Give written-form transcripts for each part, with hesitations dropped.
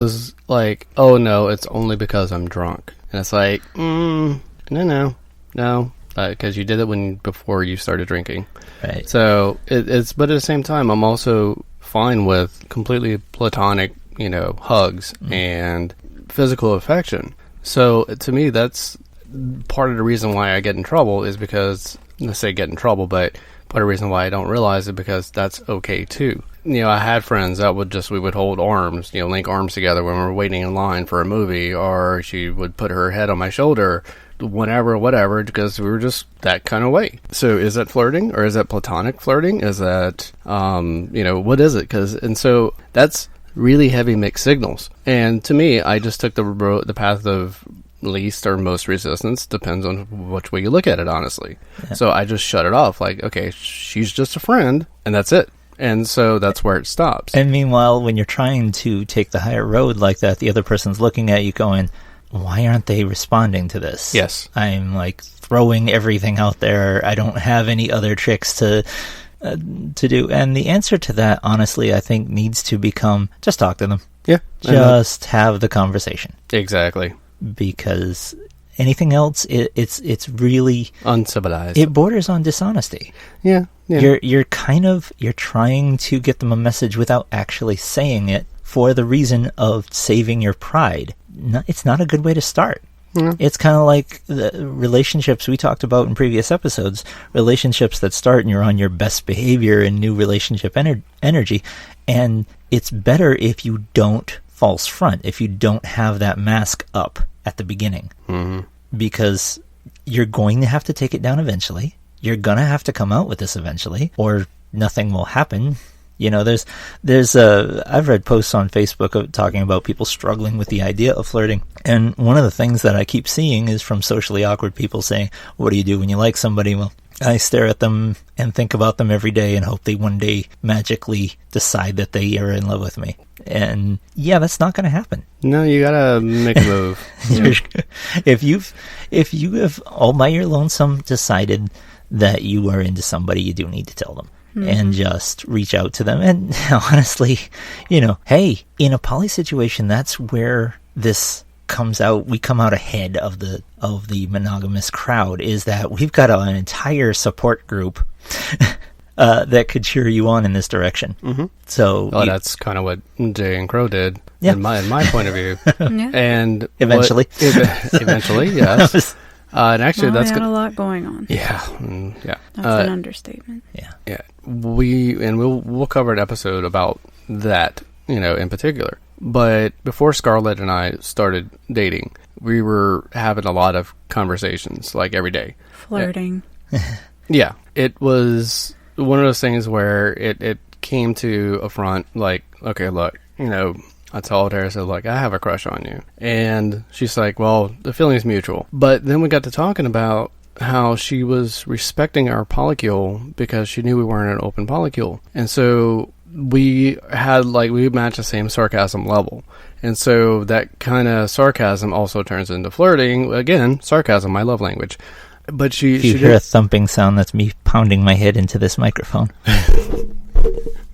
was like, oh no, it's only because I'm drunk. And it's like, no, because you did it before you started drinking. Right. So it's, but at the same time, I'm also fine with completely platonic, hugs and physical affection. So to me, that's part of the reason why I get in trouble is because, let's say get in trouble, but part of the reason why I don't realize it because that's okay too. I had friends that we would hold arms, link arms together when we were waiting in line for a movie, or she would put her head on my shoulder, whatever, because we were just that kind of way. So is that flirting, or is that platonic flirting? Is that, what is it? And so that's really heavy mixed signals. And to me, I just took the path of least or most resistance, depends on which way you look at it, honestly. Yeah. So I just shut it off, like, okay, she's just a friend, and that's it. And so that's where it stops. And meanwhile, when you're trying to take the higher road like that, the other person's looking at you going, why aren't they responding to this? Yes. I'm like throwing everything out there. I don't have any other tricks to do. And the answer to that, honestly, I think needs to become just talk to them. Yeah. Just have the conversation. Exactly. Because anything else, it's really uncivilized. It borders on dishonesty. Yeah. You're trying to get them a message without actually saying it for the reason of saving your pride. It's not a good way to start. Yeah. It's kind of like the relationships we talked about in previous episodes, relationships that start and you're on your best behavior and new relationship energy. And it's better if you don't false front, if you don't have that mask up at the beginning. Mm-hmm. Because you're going to have to take it down eventually. You're going to have to come out with this eventually, or nothing will happen. I've read posts on Facebook talking about people struggling with the idea of flirting. And one of the things that I keep seeing is from socially awkward people saying, what do you do when you like somebody? Well, I stare at them and think about them every day and hope they one day magically decide that they are in love with me. And yeah, that's not going to happen. No, you gotta make a move. Yeah. If you have all by your lonesome decided that you are into somebody, you do need to tell them. Mm-hmm. And just reach out to them. And honestly, hey, in a poly situation, that's where this comes out. We come out ahead of the monogamous crowd, is that we've got an entire support group that could cheer you on in this direction. Mm-hmm. So that's kind of what Jay and Crow did, yeah. in my point of view. Yeah. And eventually, yes. And actually, that's got a lot going on. Yeah, yeah. That's an understatement. Yeah. We'll cover an episode about that, in particular. But before Scarlett and I started dating, we were having a lot of conversations, like every day. Flirting. Yeah, it was one of those things where it came to a front, like, okay, look, I told her, I said, look, I have a crush on you. And she's like, well, the feeling's mutual. But then we got to talking about how she was respecting our polycule because she knew we weren't an open polycule. And so we matched the same sarcasm level. And so that kind of sarcasm also turns into flirting. Again, sarcasm, my love language. But if you hear a thumping sound, that's me pounding my head into this microphone.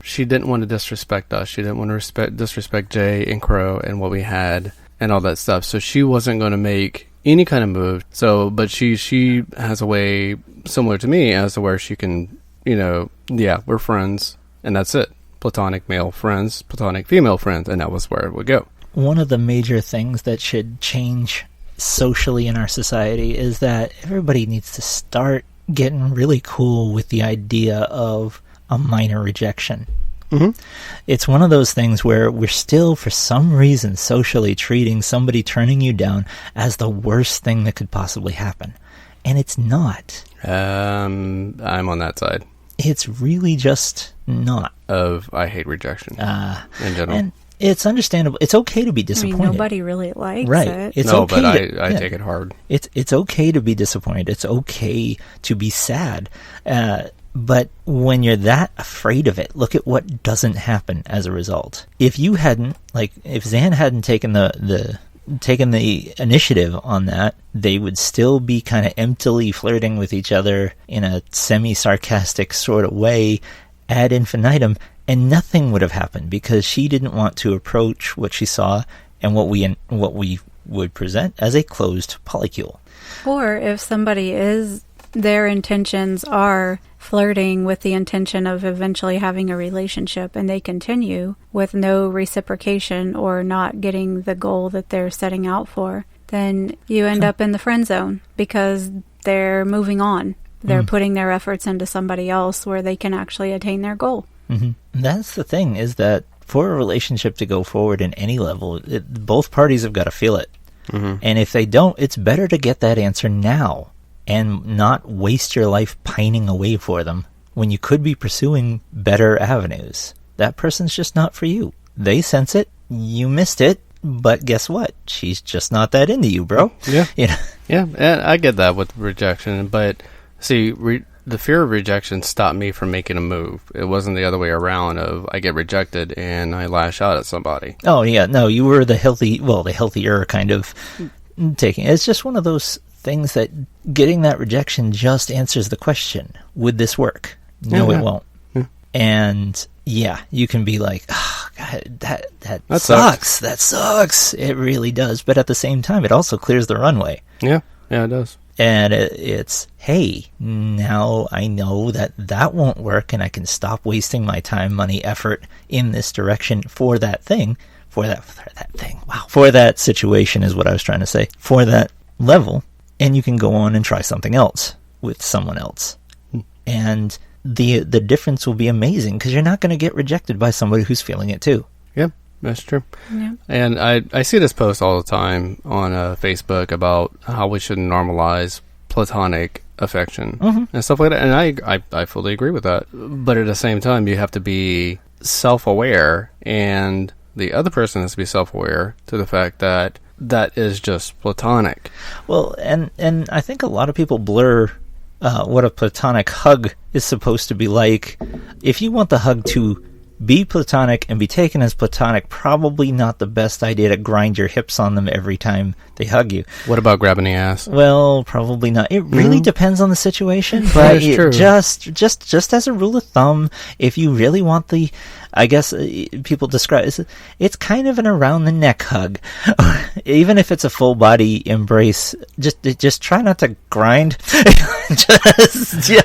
She didn't want to disrespect us. She didn't want to disrespect Jay and Crow and what we had and all that stuff. So she wasn't going to make any kind of move. So, but she has a way similar to me as to where she can, we're friends and that's it. Platonic male friends, platonic female friends, and that was where it would go. One of the major things that should change socially in our society is that everybody needs to start getting really cool with the idea of a minor rejection. Mm-hmm. It's one of those things where we're still, for some reason, socially treating somebody turning you down as the worst thing that could possibly happen. And it's not. I'm on that side. It's really just not. I hate rejection in general. And it's understandable. It's okay to be disappointed. Nobody really likes it. It's no, okay but I take it hard. It's okay to be disappointed. It's okay to be sad. But when you're that afraid of it, look at what doesn't happen as a result. If Zan hadn't taken the initiative on that, they would still be kind of emptily flirting with each other in a semi-sarcastic sort of way ad infinitum, and nothing would have happened because she didn't want to approach what she saw and what we would present as a closed polycule. Or if somebody their intentions are flirting with the intention of eventually having a relationship, and they continue with no reciprocation or not getting the goal that they're setting out for, then you end up in the friend zone because they're moving on. They're putting their efforts into somebody else where they can actually attain their goal. Mm-hmm. That's the thing, is that for a relationship to go forward in any level, both parties have got to feel it. Mm-hmm. And if they don't, it's better to get that answer now and not waste your life pining away for them when you could be pursuing better avenues. That person's just not for you. They sense it, you missed it, but guess what? She's just not that into you, bro. Yeah. You know? Yeah, and I get that with rejection, but see, the fear of rejection stopped me from making a move. It wasn't the other way around of I get rejected and I lash out at somebody. Oh, yeah, no, you were the healthier kind of taking. It's just one of those things that getting that rejection just answers the question, would this work? No, it won't. Yeah. And yeah, you can be like, oh, God, that sucks. That sucks. It really does. But at the same time, it also clears the runway. Yeah, it does. And it's, hey, now I know that won't work, and I can stop wasting my time, money, effort in this direction for that thing, for that thing. Wow. For that situation is what I was trying to say. For that level. And you can go on and try something else with someone else. And the difference will be amazing because you're not going to get rejected by somebody who's feeling it too. Yeah, that's true. Yeah. And I see this post all the time on Facebook about how we should normalize platonic affection and stuff like that. And I fully agree with that. But at the same time, you have to be self-aware, and the other person has to be self-aware to the fact that is just platonic. Well, and I think a lot of people blur what a platonic hug is supposed to be like. If you want the hug to be platonic and be taken as platonic, probably not the best idea to grind your hips on them every time they hug you. What about grabbing the ass? Well, probably not. It really depends on the situation, but true. just as a rule of thumb, if you really want the, I guess people describe it's kind of an around the neck hug. Even if it's a full body embrace, just try not to grind.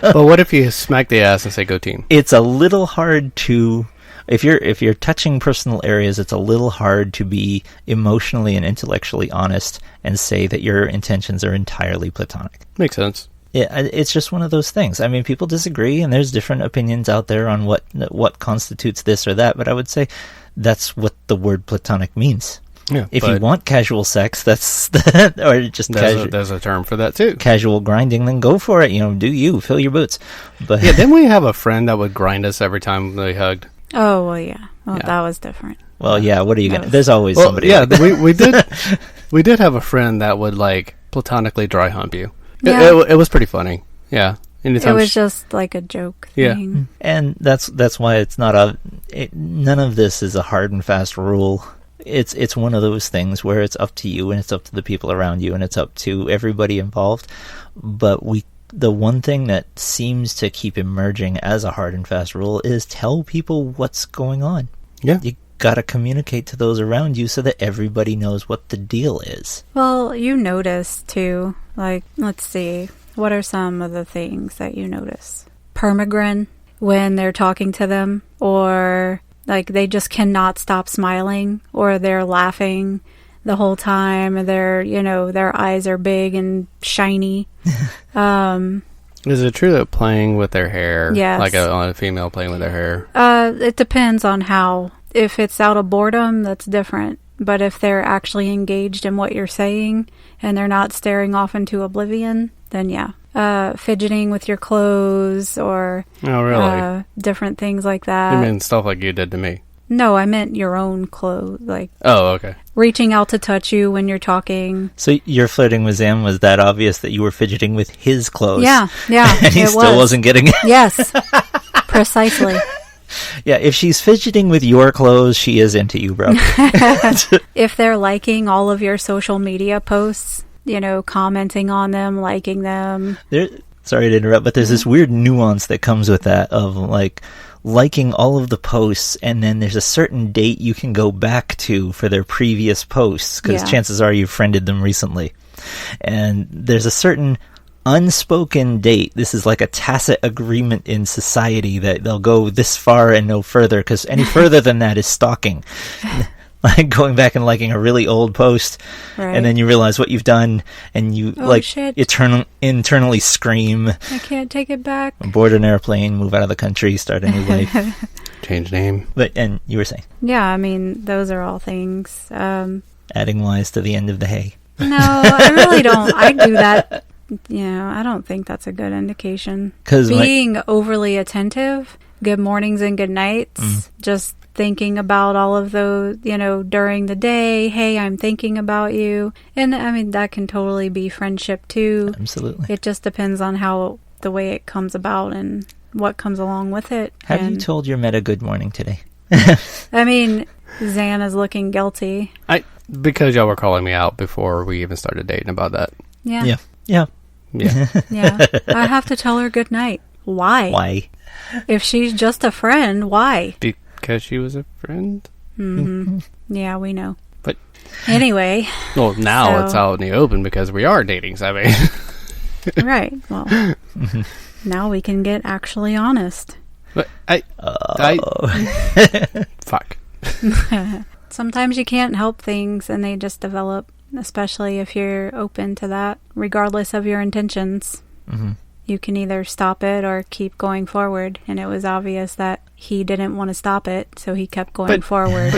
But what if you smack the ass and say go team? It's a little hard to, if you're touching personal areas, it's a little hard to be emotionally and intellectually honest and say that your intentions are entirely platonic. Makes sense. Yeah, it's just one of those things. I mean, people disagree, and there's different opinions out there on what constitutes this or that, but I would say that's what the word platonic means. Yeah, if you want casual sex, that's that, or just there's a term for that too. Casual grinding, then go for it. Do you fill your boots? But yeah, didn't we have a friend that would grind us every time they hugged? Oh well, yeah. Well, yeah. That was different. Well, yeah. What are you gonna? There's always somebody. Yeah, we did. We did have a friend that would like platonically dry hump you. Yeah. It was pretty funny. Yeah. Anytime it was just like a joke thing. Yeah. And that's why it's not none of this is a hard and fast rule. It's one of those things where it's up to you and it's up to the people around you and it's up to everybody involved. But the one thing that seems to keep emerging as a hard and fast rule is tell people what's going on. Yeah. You got to communicate to those around you so that everybody knows what the deal is. Well, you notice too, like, let's see, what are some of the things that you notice? Permagrin, when they're talking to them, or like they just cannot stop smiling, or they're laughing the whole time, and their eyes are big and shiny. Is it true that playing with their hair, yes. like a female playing with their hair? It depends on how. If it's out of boredom, that's different. But if they're actually engaged in what you're saying and they're not staring off into oblivion, then yeah. Fidgeting with your clothes or different things like that. You mean stuff like you did to me? No, I meant your own clothes. Like, oh, okay. Reaching out to touch you when you're talking. So your flirting with Zam was that obvious that you were fidgeting with his clothes? Yeah. And he still wasn't getting it? Yes, precisely. Yeah, if she's fidgeting with your clothes, she is into you, bro. If they're liking all of your social media posts, commenting on them, liking them. sorry to interrupt, but there's this weird nuance that comes with that of like liking all of the posts, and then there's a certain date you can go back to for their previous posts, because chances are you friended them recently. And there's a certain unspoken date. This is like a tacit agreement in society that they'll go this far and no further, because any further than that is stalking. Like going back and liking a really old post, and then you realize what you've done, and you internally scream, I can't take it back. Board an airplane, move out of the country, start a new life. Change name. And you were saying? Yeah, I mean, those are all things. Adding lies to the end of the hay. No, I really don't. I do that. I don't think that's a good indication. Being overly attentive, good mornings and good nights, just thinking about all of those, during the day. Hey, I'm thinking about you. And I mean, that can totally be friendship too. Absolutely. It just depends on the way it comes about and what comes along with it. Have you told your meta good morning today? I mean, Zan is looking guilty. Because y'all were calling me out before we even started dating about that. Yeah. Yeah. I have to tell her good night. Why? If she's just a friend, why? Because she was a friend? Mm-hmm. Yeah, we know. But anyway. Well, now it's out in the open because we are dating, so I mean. Right. Well, now we can get actually honest. But fuck. Sometimes you can't help things and they just develop, especially if you're open to that, regardless of your intentions. Mm-hmm. You can either stop it or keep going forward. And it was obvious that he didn't want to stop it, so he kept going forward.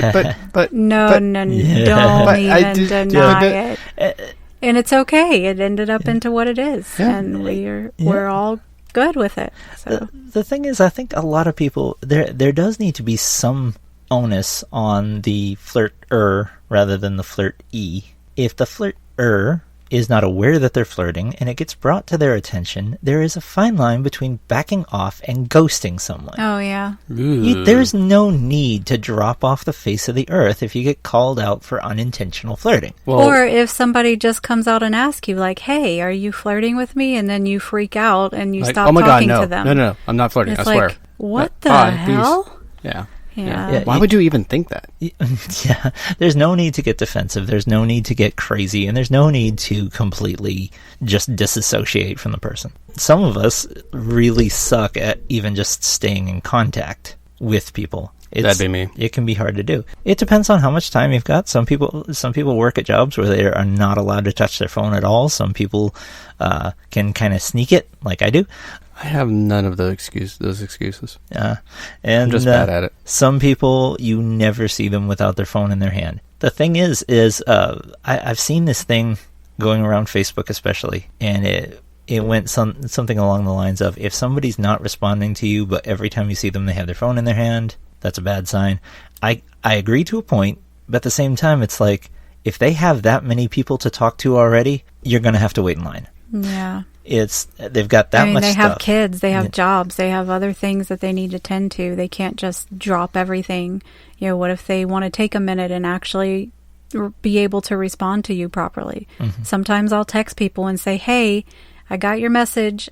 But don't even deny it. And it's okay. It ended up into what it is. Yeah. And we're all good with it. So the thing is, I think a lot of people, there does need to be some onus on the flirt-er rather than the flirt-e. If the flirt-er is not aware that they're flirting and it gets brought to their attention, there is a fine line between backing off and ghosting someone. Oh, yeah. There's no need to drop off the face of the earth if you get called out for unintentional flirting. Well, or if somebody just comes out and asks you, like, hey, are you flirting with me? And then you freak out and you stop talking to them. No, I'm not flirting, I swear. What the hell? Please. Yeah. Yeah. Why would you even think that? Yeah. There's no need to get defensive. There's no need to get crazy. And there's no need to completely just disassociate from the person. Some of us really suck at even just staying in contact with people. That'd be me. It can be hard to do. It depends on how much time you've got. Some people work at jobs where they are not allowed to touch their phone at all. Some people can kind of sneak it, like I do. I have none of those excuses. And I'm just bad at it. Some people, you never see them without their phone in their hand. The thing is I've seen this thing going around Facebook especially, and it went something along the lines of, if somebody's not responding to you, but every time you see them they have their phone in their hand, that's a bad sign. I agree to a point, but at the same time, it's like, if they have that many people to talk to already, you're going to have to wait in line. Yeah. They've got that much they stuff. have kids, they have jobs, they have other things that they need to tend to. They can't just drop everything. What if they want to take a minute and actually be able to respond to you properly? Mm-hmm. Sometimes I'll text people and say, hey, I got your message.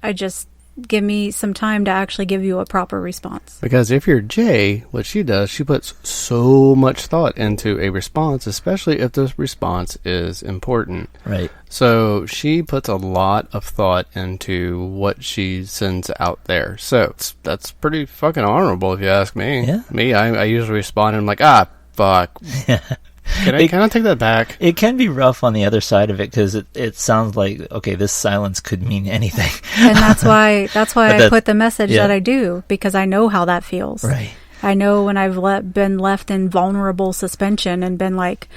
Give me some time to actually give you a proper response. Because if you're Jay, what she does, she puts so much thought into a response, especially if the response is important. Right. So she puts a lot of thought into what she sends out there. So that's pretty fucking honorable if you ask me. Yeah. Me, I usually respond and I'm like, fuck. Can I take that back? It can be rough on the other side of it, because it sounds like, okay, this silence could mean anything. And that's why I put the message that I do, because I know how that feels. Right. I know when I've been left in vulnerable suspension and been like,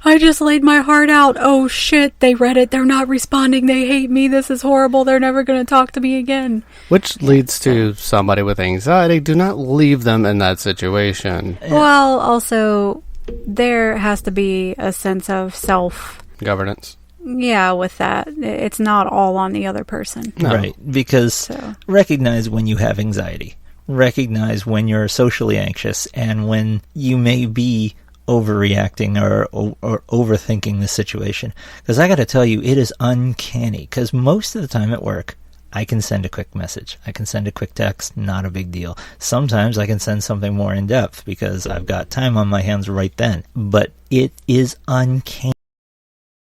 I just laid my heart out. Oh shit, they read it. They're not responding. They hate me. This is horrible. They're never going to talk to me again. Which leads to somebody with anxiety. Do not leave them in that situation. Well, also, there has to be a sense of governance. Yeah, with that. It's not all on the other person. No. Right, because recognize when you have anxiety. Recognize when you're socially anxious and when you may be overreacting or overthinking the situation. Because I got to tell you, it is uncanny. Because most of the time at work, I can send a quick message. I can send a quick text, not a big deal. Sometimes I can send something more in depth because I've got time on my hands right then. But it is uncanny